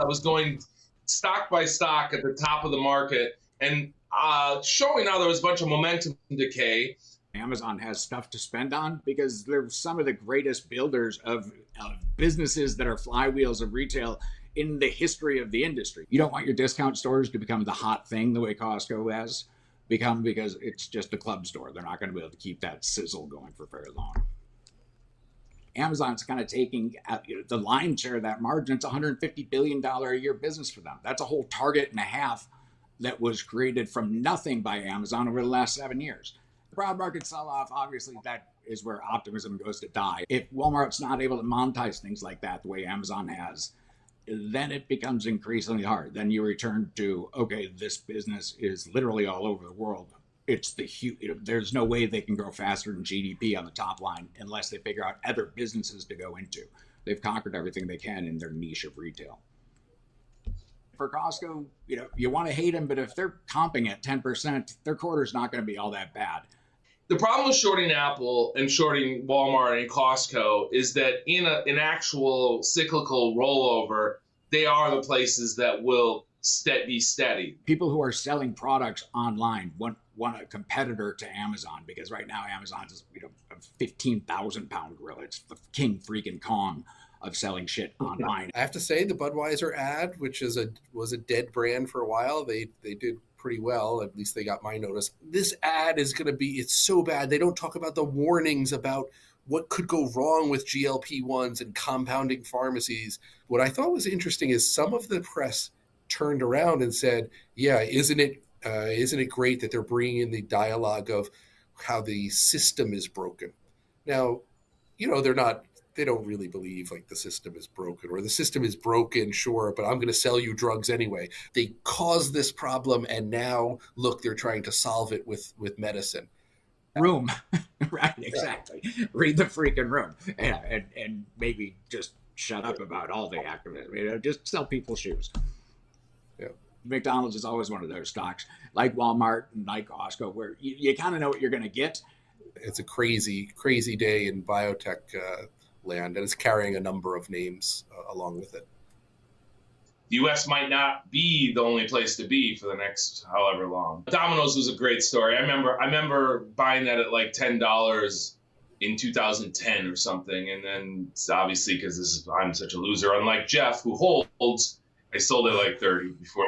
I was going stock by stock at the top of the market and showing how there was a bunch of momentum decay. Amazon has stuff to spend on because they're some of the greatest builders of businesses that are flywheels of retail in the history of the industry. You don't want your discount stores to become the hot thing the way Costco has become, because it's just a club store. They're not going to be able to keep that sizzle going for very long. Amazon's kind of taking the lion's share of that margin. It's $150 billion a year business for them. That's a whole target and a half that was created from nothing by Amazon over the last 7 years. The broad market sell-off, obviously, that is where optimism goes to die. If Walmart's not able to monetize things like that the way Amazon has, then it becomes increasingly hard. Then you return to, okay, this business is literally all over the world. It's there's no way they can grow faster than GDP on the top line unless they figure out other businesses to go into. They've conquered everything they can in their niche of retail. For Costco, you want to hate them, but if they're comping at 10%, their quarter's not going to be all that bad. The problem with shorting Apple and shorting Walmart and Costco is that in an actual cyclical rollover, they are the places that will be steady. People who are selling products online want a competitor to Amazon, because right now Amazon is a 15,000 pound gorilla. It's the king freaking Kong of selling shit online. I have to say the Budweiser ad, which was a dead brand for a while, they did pretty well. At least they got my notice. This ad is going to be, it's so bad. They don't talk about the warnings about what could go wrong with GLP-1s and compounding pharmacies. What I thought was interesting is some of the press turned around and said, yeah, isn't it great that they're bringing in the dialogue of how the system is broken? Now, they don't really believe like the system is broken, or the system is broken, sure, but I'm going to sell you drugs anyway. They caused this problem, and now look, they're trying to solve it with medicine. Room. Right, exactly. Yeah. Read the freaking room. And maybe just shut up about all the activism. Just sell people shoes. Yeah. McDonald's is always one of those stocks, like Walmart and like Costco, where you kind of know what you're going to get. It's a crazy, crazy day in biotech land, and it's carrying a number of names along with it. The U.S. might not be the only place to be for the next however long. Domino's was a great story. I remember buying that at like $10 in 2010 or something, and then obviously because I'm such a loser, unlike Jeff who holds, I sold it like 30 before.